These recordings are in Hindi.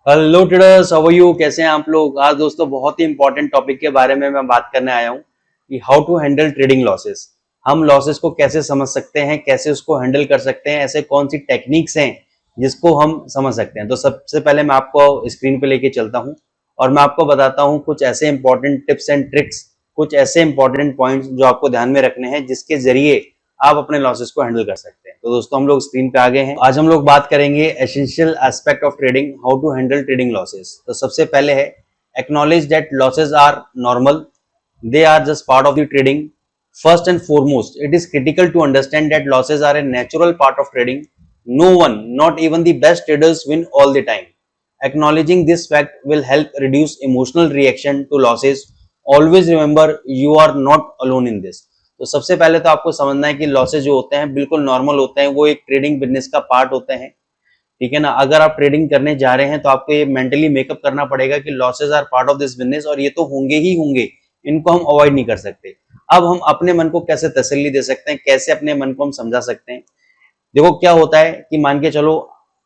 Hello traders, how are you? कैसे हैं आप लोग? आज दोस्तों बहुत ही इंपॉर्टेंट टॉपिक के बारे में मैं बात करने आया हूं कि how to handle trading losses. हम लॉसेस को कैसे समझ सकते हैं, कैसे उसको हैंडल कर सकते हैं, ऐसे कौन सी टेक्निक्स हैं जिसको हम समझ सकते हैं। तो सबसे पहले मैं आपको स्क्रीन पे लेके चलता हूं और मैं आपको बताता हूं कुछ ऐसे इंपॉर्टेंट टिप्स एंड ट्रिक्स, कुछ ऐसे इंपॉर्टेंट पॉइंट्स जो आपको ध्यान में रखने हैं जिसके जरिए आप अपने लॉसेस को हैंडल कर सकते हैं। तो दोस्तों हम लोग स्क्रीन पे आ गए हैं। आज हम लोग बात करेंगे essential aspect of trading, how to handle trading losses. तो सबसे पहले है acknowledge that losses are normal, they are just part of the trading. First and foremost, it is critical to understand that losses are a natural part of trading. No one, not even the best traders, win all the time. Acknowledging this fact will help reduce emotional reaction to losses. Always remember you are not alone in this. तो सबसे पहले तो आपको समझना है कि लॉसेज जो होते हैं बिल्कुल नॉर्मल होते हैं, वो एक ट्रेडिंग बिजनेस का पार्ट होते हैं। ठीक है ना। अगर आप ट्रेडिंग करने जा रहे हैं तो आपको ये मेंटली मेकअप करना पड़ेगा कि losses are part of this business और ये तो होंगे ही होंगे, इनको हम अवॉइड नहीं कर सकते। अब हम अपने मन को कैसे तसल्ली दे सकते हैं, कैसे अपने मन को हम समझा सकते हैं? देखो क्या होता है कि मान के चलो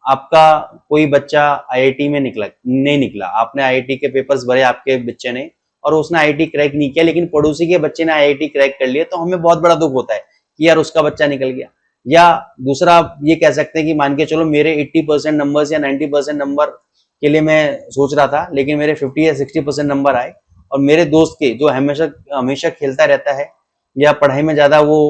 आपका कोई बच्चा आईआईटी में नहीं निकला, आपने आईआईटी के पेपर्स भरे आपके बच्चे ने और उसने आईआईटी क्रैक नहीं किया, लेकिन पड़ोसी के बच्चे ने आईआईटी क्रैक कर लिया, तो हमें बहुत बड़ा दुख होता है कि यार उसका बच्चा निकल गया। या दूसरा आप ये कह सकते हैं कि मान के चलो मेरे 80% नंबर्स या 90% नंबर के लिए मैं सोच रहा था, लेकिन मेरे 50 या 60% नंबर आए और मेरे दोस्त के जो हमेशा हमेशा खेलता रहता है या पढ़ाई में ज्यादा वो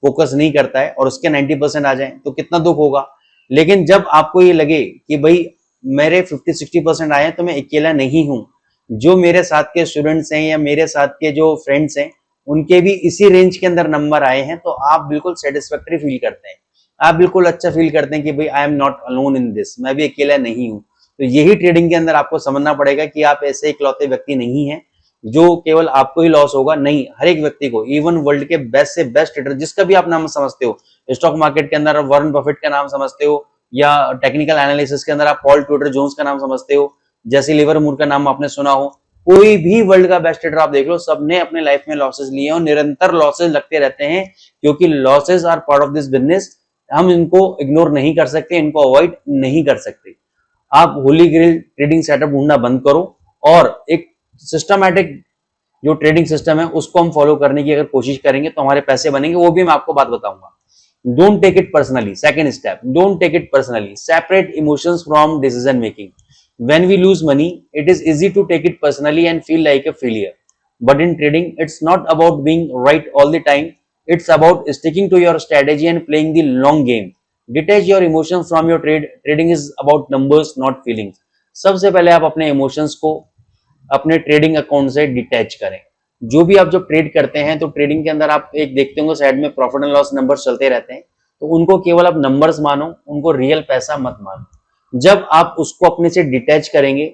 फोकस नहीं करता है और उसके 90% आ जाए तो कितना दुख होगा। लेकिन जब आपको ये लगे कि भाई मेरे 50-60% आए तो मैं अकेला नहीं हूं, जो मेरे साथ के स्टूडेंट्स हैं या मेरे साथ के जो फ्रेंड्स हैं उनके भी इसी रेंज के अंदर नंबर आए हैं, तो आप बिल्कुल सेटिस्फैक्टरी फील करते हैं, आप बिल्कुल अच्छा फील करते हैं कि भाई I am not alone in this, मैं भी अकेला नहीं हूं। तो यही ट्रेडिंग के अंदर आपको समझना पड़ेगा कि आप ऐसे इकलौते व्यक्ति नहीं हैं जो केवल आपको ही लॉस होगा, नहीं, हर एक व्यक्ति को। इवन वर्ल्ड के बेस्ट से बेस्ट ट्रेडर जिसका भी आप नाम समझते हो, स्टॉक मार्केट के अंदर वॉरेन बफेट का नाम समझते हो या टेक्निकल एनालिसिस के अंदर आप पॉल ट्यूडर जोन्स का नाम समझते हो, जैसे लिवरमूर का नाम आपने सुना हो, कोई भी वर्ल्ड का बेस्ट ट्रेडर आप देख लो, सबने अपने लाइफ में लॉसेस लिए और निरंतर लॉसेस लगते रहते हैं, क्योंकि losses are part of this business. हम इनको इग्नोर नहीं कर सकते, इनको अवॉइड नहीं कर सकते। आप होली ग्रेल ट्रेडिंग सेटअप ढूंढना बंद करो और एक सिस्टमैटिक जो ट्रेडिंग सिस्टम है उसको हम फॉलो करने की अगर कोशिश करेंगे तो हमारे पैसे बनेंगे, वो भी मैं आपको बात बताऊंगा। Don't take it personally, second step, don't take it personally, separate emotions from decision making. When we lose money, it is easy to take it personally and feel like a failure. But in trading, it's not about being right all the time. It's about sticking to your strategy and playing the long game. Detach your emotions from your trade. Trading is about numbers, not feelings. सबसे पहले आप अपने इमोशंस को अपने ट्रेडिंग अकाउंट से डिटैच करें। जो भी आप जब ट्रेड करते हैं तो ट्रेडिंग के अंदर आप एक देखते होंगे साइड में प्रॉफिट एंड लॉस नंबर्स चलते रहते हैं, तो उनको केवल आप नंबर्स मानो, उनको रियल पैसा मत मानो। जब आप उसको अपने से डिटैच करेंगे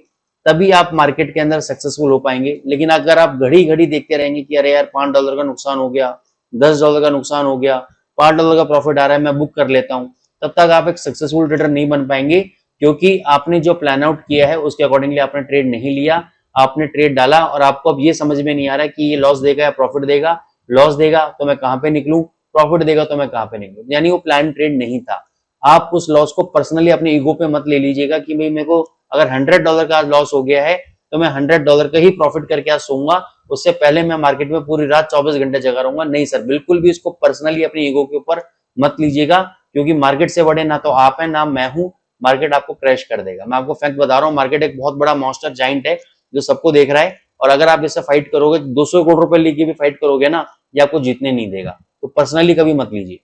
तभी आप मार्केट के अंदर सक्सेसफुल हो पाएंगे। लेकिन अगर आप घड़ी घड़ी देखते रहेंगे कि अरे यार $5 का नुकसान हो गया, $10 का नुकसान हो गया, $5 का प्रॉफिट आ रहा है, मैं बुक कर लेता हूं, तब तक आप एक सक्सेसफुल ट्रेडर नहीं बन पाएंगे, क्योंकि आपने जो प्लान आउट किया है उसके अकॉर्डिंगली आपने ट्रेड नहीं लिया। आपने ट्रेड डाला और आपको अब ये समझ में नहीं आ रहा कि ये लॉस देगा या प्रॉफिट देगा, लॉस देगा तो मैं कहां पे निकलूं, प्रॉफिट देगा तो मैं कहां पे निकलूं, यानी वो प्लान ट्रेड नहीं था। आप उस लॉस को पर्सनली अपने ईगो पे मत ले लीजिएगा कि भाई मेरे को अगर $100 का लॉस हो गया है तो मैं $100 का ही प्रॉफिट करके आज सोऊंगा, उससे पहले मैं मार्केट में पूरी रात 24 घंटे जगा रहूंगा। नहीं सर, बिल्कुल भी इसको पर्सनली अपने ईगो के ऊपर मत लीजिएगा, क्योंकि मार्केट से बड़े ना तो आप हैं ना मैं हूं, मार्केट आपको क्रैश कर देगा। मैं आपको फैक्ट बता रहा हूं, मार्केट एक बहुत बड़ा मॉन्स्टर जाइंट है जो सबको देख रहा है, और अगर आप इससे फाइट करोगे, 200 करोड़ रुपए लेके भी फाइट करोगे ना, ये आपको जीतने नहीं देगा। तो पर्सनली कभी मत लीजिए।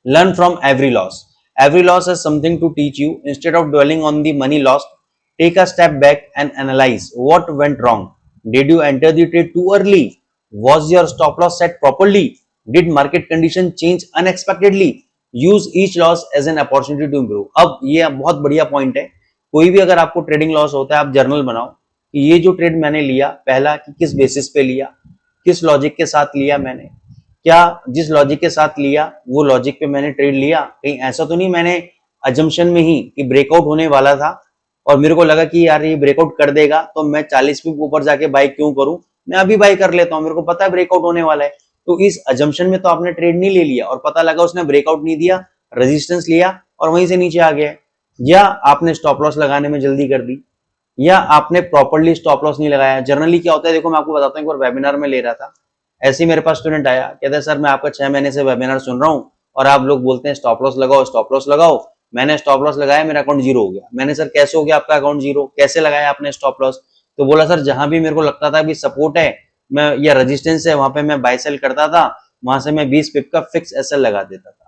Learn from every loss, every loss has something to teach you. Instead of dwelling on the money lost, take a step back and analyze what went wrong. Did you enter the trade too early? Was your stop loss set properly? Did market condition change unexpectedly? Use each loss as an opportunity to improve. अब ये बहुत बढ़िया पॉइंट है। कोई भी अगर आपको ट्रेडिंग लॉस होता है, आप जर्नल बनाओ कि ये जो ट्रेड मैंने लिया, पहला कि किस बेसिस पे लिया, किस लॉजिक के साथ लिया मैंने, क्या जिस लॉजिक के साथ लिया वो लॉजिक पे मैंने ट्रेड लिया, कहीं ऐसा तो नहीं मैंने अजम्पशन में ही कि ब्रेकआउट होने वाला था और मेरे को लगा कि यार ये ब्रेकआउट कर देगा तो मैं 40 पिप ऊपर जाके बाई क्यों करूं, मैं अभी बाई कर लेता हूं, मेरे को पता है ब्रेकआउट होने वाला है। तो इस अजम्पशन में तो आपने ट्रेड नहीं ले लिया और पता लगा उसने ब्रेकआउट नहीं दिया, रेजिस्टेंस लिया और वहीं से नीचे आ गया। या आपने स्टॉप लॉस लगाने में जल्दी कर दी, या आपने प्रॉपरली स्टॉप लॉस नहीं लगाया। जनरली क्या होता है, देखो मैं आपको बताता हूँ, एक बार वेबिनार में ले रहा था, ऐसे ही मेरे पास स्टूडेंट आया, कहता है सर मैं आपका 6 महीने से वेबिनार सुन रहा हूँ और आप लोग बोलते हैं स्टॉप लॉस लगाओ स्टॉप लॉस लगाओ। मैंने स्टॉप लॉस लगाया, मेरा अकाउंट जीरो हो गया। मैंने सर कैसे हो गया आपका अकाउंट जीरो, कैसे लगाया आपने स्टॉप लॉस? तो बोला सर जहां भी मेरे को लगता था कि सपोर्ट है मैं या रेजिस्टेंस है, वहां पे मैं बाय सेल करता था, वहां से मैं 20 पिप का फिक्स एसएल लगा देता था।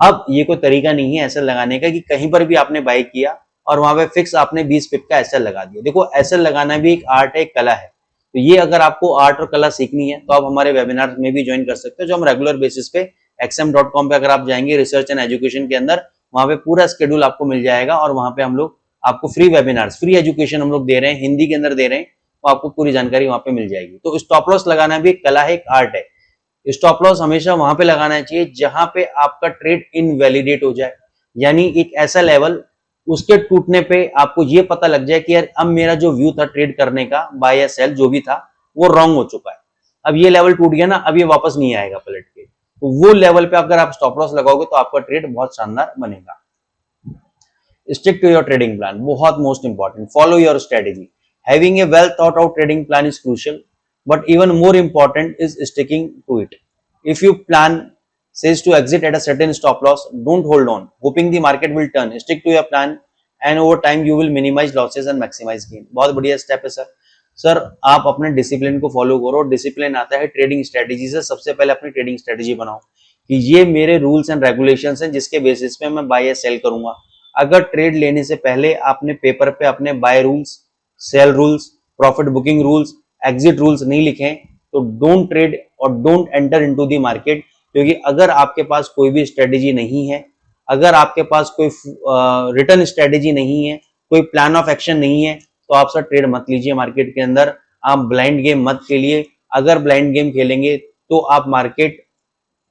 अब ये कोई तरीका नहीं है एसएल लगाने का कि कहीं पर भी आपने बाय किया और वहां पे फिक्स आपने 20 पिप का एसएल लगा दिया। देखो एसएल लगाना भी एक आर्ट है, एक कला है। तो ये अगर आपको आर्ट और कला सीखनी है तो आप हमारे वेबिनार में भी ज्वाइन कर सकते हो, जो हम रेगुलर बेसिस पे xm.com पे अगर आप जाएंगे रिसर्च एंड एजुकेशन के अंदर, वहां पे पूरा शेड्यूल आपको मिल जाएगा और वहां पे हम लोग आपको फ्री वेबिनार्स, फ्री एजुकेशन हम लोग दे रहे हैं, हिंदी के अंदर दे रहे हैं, तो आपको पूरी जानकारी वहां पे मिल जाएगी। तो स्टॉप लॉस लगाना भी एक कला है, एक आर्ट है। स्टॉप लॉस हमेशा वहां पे लगाना चाहिए जहां पे आपका ट्रेड इनवैलिडेट हो जाए, यानी एक ऐसा लेवल उसके टूटने पे आपको ये पता लग जाए कि यार अब मेरा जो व्यू था ट्रेड करने का, बाय या सेल जो भी था, वो रॉन्ग हो चुका है। अब ये लेवल टूट गया ना, अब ये वापस नहीं आएगा पलट के। तो वो लेवल पे अगर आप स्टॉप लॉस लगाओगे तो आपका ट्रेड बहुत शानदार बनेगा। Stick to your trading plan, बहुत most important. Follow your strategy. Having a well thought out trading plan is crucial, but even more important is sticking to it. If you plan says to exit at a certain stop loss, don't hold on hoping the market will turn. Stick to your plan and over time you will minimize losses and maximize gain. बहुत बढ़िया स्टेप है सर। सर आप अपने डिसिप्लिन को फॉलो करो। डिसिप्लिन आता है ट्रेडिंग स्ट्रेटेजी से। सबसे पहले अपनी ट्रेडिंग स्ट्रेटेजी बनाओ कि ये मेरे रूल्स एंड रेगुलेशंस हैं जिसके बेसिस पे मैं बाय या सेल करूंगा। अगर ट्रेड लेने से पहले आपने पेपर पे अपने buy rules, sell rules, profit booking rules, exit rules नहीं लिखे तो डोंट ट्रेड और don't enter into the market. क्योंकि अगर आपके पास कोई भी स्ट्रेटेजी नहीं है, अगर आपके पास कोई रिटर्न स्ट्रेटेजी नहीं है, कोई प्लान ऑफ एक्शन नहीं है, तो आप सर ट्रेड मत लीजिए मार्केट के अंदर। आप ब्लाइंड गेम मत खेलिए। अगर ब्लाइंड गेम खेलेंगे तो आप मार्केट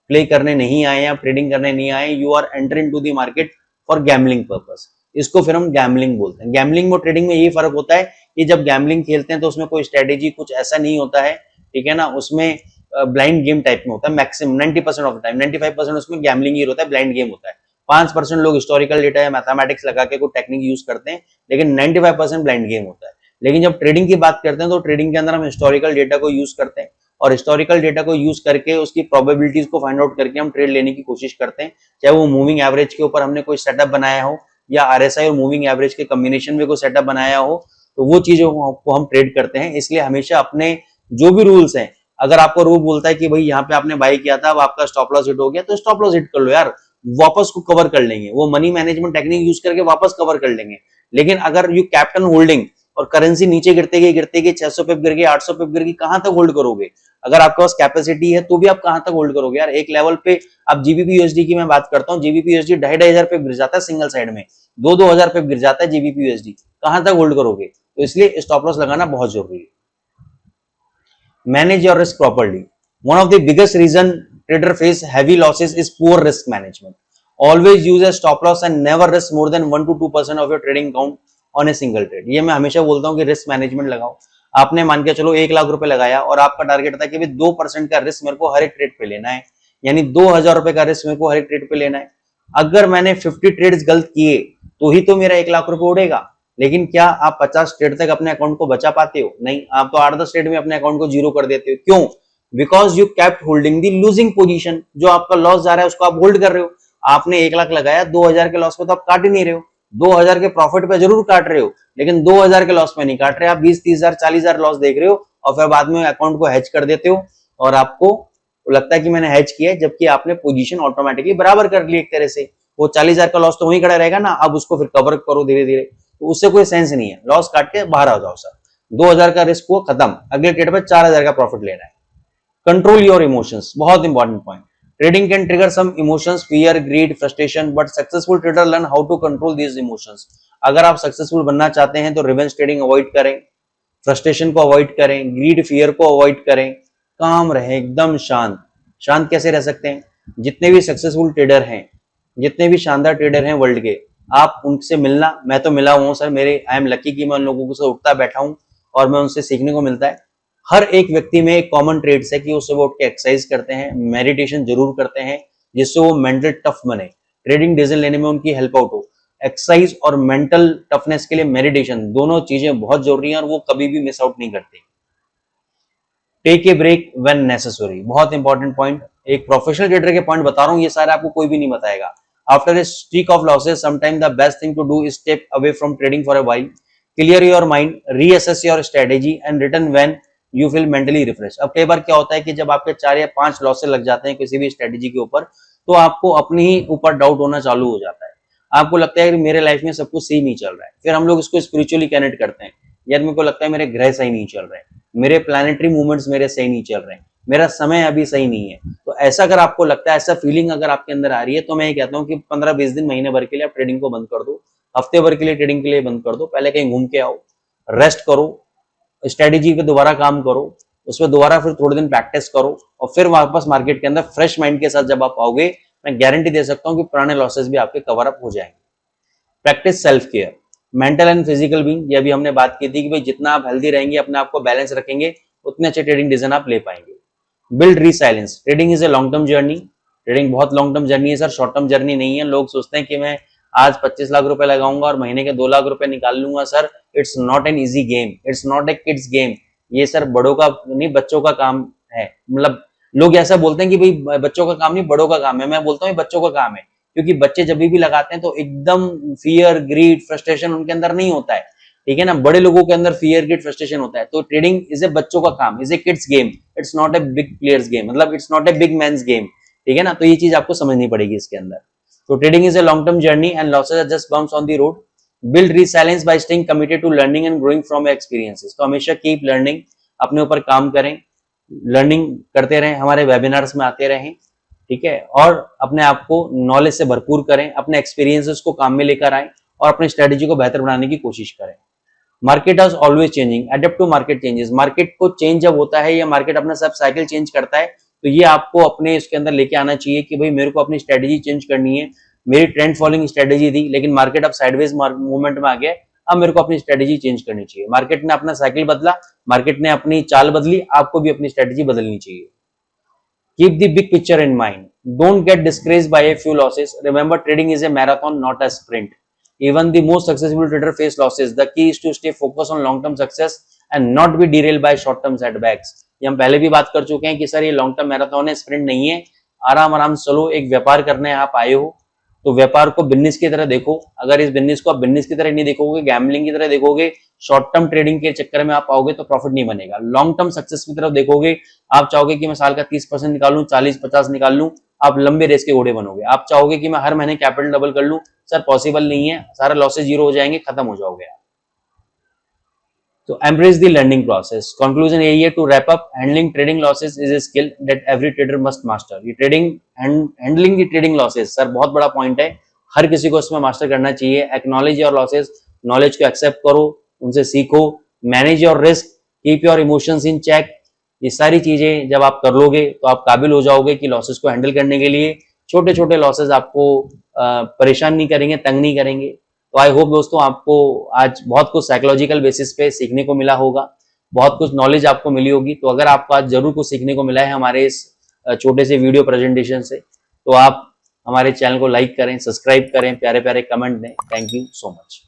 प्ले करने नहीं आए, आप ट्रेडिंग करने नहीं आए, you are enter into the market for gambling purpose. इसको फिर हम गैम्बलिंग बोलते हैं। गैम्बलिंग और ट्रेडिंग में यही फर्क होता है कि जब गैम्बलिंग खेलते हैं तो उसमें कोई स्ट्रेटेजी कुछ ऐसा नहीं होता है, ठीक है ना, उसमें ब्लाइंड गेम टाइप में होता है। मैक्सिमम 90% ऑफ द टाइम, 95% उसमें गैम्बलिंग ही होता है, ब्लाइंड गेम होता है। 5% लोग हिस्टोरिकल डेटा या मैथमेटिक्स लगा के कोई टेक्निक यूज करते हैं, लेकिन 95% ब्लाइंड गेम होता है। लेकिन जब ट्रेडिंग की बात करते हैं तो ट्रेडिंग के अंदर हम हिस्टोरिकल डेटा को यूज करते हैं और हिस्टोरिकल डेटा को यूज करके उसकी प्रोबेबिलिटीज को फाइंड आउट करके हम ट्रेड लेने की कोशिश करते हैं। चाहे वो मूविंग एवरेज के ऊपर हमने कोई सेटअप बनाया हो या आरएसआई और मूविंग एवरेज के कॉम्बिनेशन में कोई सेटअप बनाया हो, तो वो चीजों को हम ट्रेड करते हैं। इसलिए हमेशा अपने जो भी रूल्स हैं, अगर आपको रूल बोलता है कि भाई यहाँ पे आपने बाई किया था, अब आपका स्टॉप लॉस हिट हो गया, तो स्टॉप लॉस हिट कर लो यार, वापस को कवर कर लेंगे, वो मनी मैनेजमेंट टेक्निक यूज करके वापस कवर कर लेंगे। लेकिन अगर यू कैप्टन होल्डिंग और करेंसी नीचे गिरते गए 600 पिप गिर गई, 800 पिप गिर गई, कहां तक होल्ड करोगे? अगर आपके पास कैपेसिटी है तो भी आप कहां तक होल्ड करोगे यार? एक लेवल पे अब जीबीपी यूएसडी की मैं बात करता हूँ, जीबीपी यूएसडी 2,500 पे गिर जाता है सिंगल साइड में, 2,000 पे गिर जाता है जीबीपी यूएसडी, कहां तक होल्ड करोगे? तो इसलिए स्टॉप लॉस लगाना बहुत जरूरी है। Manage your risk properly. One of the biggest reason trader face heavy losses is poor risk management. Always use a stop loss and never risk more than 1 to 2% of your trading account on a single trade. ये मैं हमेशा बोलता हूं कि रिस्क मैनेजमेंट लगाओ। आपने मान के चलो 1 लाख रुपए लगाया और आपका टारगेट था कि 2% का रिस्क मेरे को हर एक ट्रेड पे लेना है, यानी 2,000 रुपए का रिस्क मेरे को हर एक ट्रेड पे लेना है। अगर मैंने 50 ट्रेड्स गलत किए तो ही तो मेरा 1 लाख रुपए उड़ेगा। लेकिन क्या आप 50 ट्रेड तक अपने अकाउंट को बचा पाते हो? नहीं, आप तो 8-10 ट्रेड में अपने अकाउंट को जीरो कर देते हो। क्यों? Because you kept holding the losing position. जो आपका लॉस जा रहा है उसको आप होल्ड कर रहे हो। आपने 1 लाख लगाया, 2,000 के लॉस पे तो आप काट ही नहीं रहे हो, 2,000 के प्रॉफिट पे जरूर काट रहे हो, लेकिन 2,000 के लॉस पे नहीं काट रहे। आप 20, 30,000, 40,000 लॉस देख रहे हो और फिर बाद में अकाउंट को हैच कर देते हो और आपको लगता है कि मैंने हैच किया है, जबकि आपने पोजीशन ऑटोमेटिकली बराबर कर ली एक तरह से। वो 40,000 का लॉस तो वहीं खड़ा रहेगा ना, अब उसको फिर कवर करो धीरे धीरे, तो उससे कोई सेंस नहीं है। लॉस काट के बाहर आ जाओ सर, 2,000 का रिस्क हुआ खत्म, अगले ट्रेड पे 4,000 का प्रॉफिट लेना है। कंट्रोल योर इमोशंस, बहुत important point. Trading can trigger some emotions, fear, greed, frustration, but successful trader learn how to control these emotions. अगर आप सक्सेसफुल बनना चाहते हैं तो रिवेंज ट्रेडिंग अवॉइड करें, फ्रस्ट्रेशन को अवॉइड करें, ग्रीड, फियर को अवॉइड करें, काम रहे एकदम शांत। शांत कैसे रह सकते हैं? जितने भी सक्सेसफुल ट्रेडर हैं, जितने भी शानदार ट्रेडर हैं वर्ल्ड के, आप उनसे मिलना, मैं तो मिला हूं सर, मेरे आई एम लकी कि मैं उन लोगों से उठता बैठा हूं और मैं उनसे सीखने को मिलता है। हर एक व्यक्ति में एक कॉमन ट्रेड्स है कि वो सुबह उठ के एक्सरसाइज करते हैं, मेडिटेशन जरूर करते हैं, जिससे वो मेंटल टफ बने, ट्रेडिंग डिसीजन लेने में उनकी हेल्प आउट हो। एक्सरसाइज और मेंटल टफनेस के लिए मेडिटेशन, दोनों चीजें बहुत जरूरी हैं और वो कभी भी मिस आउट नहीं करते। Take a break when necessary, बहुत इंपॉर्टेंट पॉइंट, एक प्रोफेशनल ट्रेडर के पॉइंट बता रहा हूं, ये सारे आपको कोई भी नहीं बताएगा। After a streak of losses sometime the best thing to do is step away from trading for a while, clear your mind, reassess your strategy and return when you feel mentally refresh. अब कई बार क्या होता है कि जब आपके 4 या 5 लॉसेस लग जाते हैं किसी भी स्ट्रेटेजी के ऊपर, तो आपको अपने ही ऊपर डाउट होना चालू हो जाता है। आपको लगता है कि मेरे लाइफ में सब कुछ सही नहीं चल रहा है। फिर हम लोग इसको स्पिरिचुअली कनेक्ट करते हैं, यार मेरे को लगता है मेरे ग्रह सही नहीं चल रहे, मेरे प्लैनेटरी मूवमेंट्स मेरे सही नहीं चल रहे, मेरा समय अभी सही नहीं है। तो ऐसा अगर आपको लगता है, ऐसा फीलिंग अगर आपके अंदर आ रही है, तो मैं ये कहता हूँ कि 15-20 दिन, महीने भर के लिए आप ट्रेडिंग को बंद कर दो, हफ्ते भर के लिए ट्रेडिंग के लिए बंद कर दो, पहले कहीं घूम के आओ, रेस्ट करो, स्ट्रेटेजी पे दोबारा काम करो, उसमें दोबारा फिर थोड़े दिन प्रैक्टिस करो और फिर वापस मार्केट के अंदर फ्रेश माइंड के साथ जब आप आओगे, मैं गारंटी दे सकता हूँ कि पुराने लॉसेस भी आपके कवर अप हो जाएंगे। Practice self care, mental and physical being, ये भी हमने बात की थी कि भाई जितना आप हेल्दी रहेंगे, अपने आप को बैलेंस रखेंगे, उतने अच्छे ट्रेडिंग डिसीजन आप ले पाएंगे। Build resilience, trading is a long term journey, trading बहुत लॉन्ग टर्म जर्नी है सर, शॉर्ट टर्म जर्नी नहीं है। लोग सोचते हैं कि मैं आज 25 लाख रुपए लगाऊंगा और महीने के 2 लाख रुपए निकाल लूंगा। Sir it's not an easy game, it's not A kids game, ये सर बड़ों का नहीं, बच्चों का काम है। मतलब लोग ऐसा बोलते हैं कि भाई बच्चों का काम नहीं, बड़ों का काम है। मैं बोलता हूँ बच्चों का काम है, क्योंकि बच्चे जब भी लगाते हैं तो एकदम फियर, ग्रीड, फ्रस्ट्रेशन उनके अंदर नहीं होता है, ठीक है ना। बड़े लोगों के अंदर फियर, ग्रीड, फ्रस्ट्रेशन होता है। तो ट्रेडिंग इज ए बच्चों का काम, is a kids game, it's not a big players game, मतलब it's not a big man's game, ठीक है ना। तो ये चीज आपको समझनी पड़ेगी इसके अंदर। तो trading is a long term journey and losses are just bumps on the road. Build resilience by staying committed to learning and growing from experiences. तो हमेशा कीप लर्निंग, अपने ऊपर काम करें, लर्निंग करते रहें, हमारे वेबिनार्स में आते रहें, ठीक है, और अपने आप को नॉलेज से भरपूर करें, अपने एक्सपीरियंसेस को काम में लेकर आएं और अपनी स्ट्रेटेजी को बेहतर बनाने की कोशिश करें। Market is always changing, adapt to market changes. Market को चेंज जब होता है या मार्केट अपना सब साइकिल चेंज करता है, तो ये आपको अपने इसके अंदर लेके आना चाहिए कि भाई मेरे को अपनी स्ट्रेटेजी चेंज करनी है। मेरी ट्रेंड फॉलोइंग स्ट्रेटेजी थी, लेकिन मार्केट अब साइडवेज मूवमेंट में आ गया, अब मेरे को अपनी स्ट्रेटेजी चेंज करनी चाहिए। मार्केट ने अपना साइकिल बदला, मार्केट ने अपनी चाल बदली, आपको भी अपनी स्ट्रेटेजी बदलनी चाहिए। Keep the big picture in mind. Don't get discouraged by a few losses. Remember, trading is a marathon, not a sprint. Even the most successful trader face losses. The key is to stay focused on long-term success and not be derailed by short-term setbacks. ये हम पहले भी बात कर चुके हैं कि सर ये लॉन्ग टर्म मैराथन है, स्प्रिंट नहीं है। आराम आराम चलो, एक व्यापार करने आप आए हो तो व्यापार को बिजनेस की तरह देखो। अगर इस बिजनेस को आप बिजनेस की तरह नहीं देखोगे, गैम्बलिंग की तरह देखोगे, शॉर्ट टर्म ट्रेडिंग के चक्कर में आप आओगे तो प्रॉफिट नहीं बनेगा। लॉन्ग टर्म सक्सेस की तरफ देखोगे, आप चाहोगे कि मैं साल का 30% निकालूं, 40-50 निकाल लूं, आप लंबे रेस के घोड़े बनोगे। आप चाहोगे कि मैं हर महीने कैपिटल डबल कर लूं, सर पॉसिबल नहीं है, सारा लॉसेस जीरो हो जाएंगे, खत्म हो जाओगे आप। तो embrace the learning process. Conclusion यही है to wrap up, handling trading losses is a skill that every trader must master. ये trading handling the trading losses sir बहुत बड़ा पॉइंट है, हर किसी को इसमें मास्टर करना चाहिए। एक्नॉलेज योर लॉसेस, नॉलेज को एक्सेप्ट करो, उनसे सीखो। Manage your risk, keep your emotions in check. ये सारी चीजें जब आप कर लोगे तो आप काबिल हो जाओगे कि लॉसेस को हैंडल करने के लिए। छोटे छोटे लॉसेस आपको परेशान नहीं करेंगे, तंग नहीं करेंगे। तो आई होप दोस्तों आपको आज बहुत कुछ साइकोलॉजिकल बेसिस पे सीखने को मिला होगा, बहुत कुछ नॉलेज आपको मिली होगी। तो अगर आपको आज जरूर कुछ सीखने को मिला है हमारे इस छोटे से वीडियो प्रेजेंटेशन से, तो आप हमारे चैनल को लाइक करें, सब्सक्राइब करें, प्यारे प्यारे कमेंट दें। Thank you so much.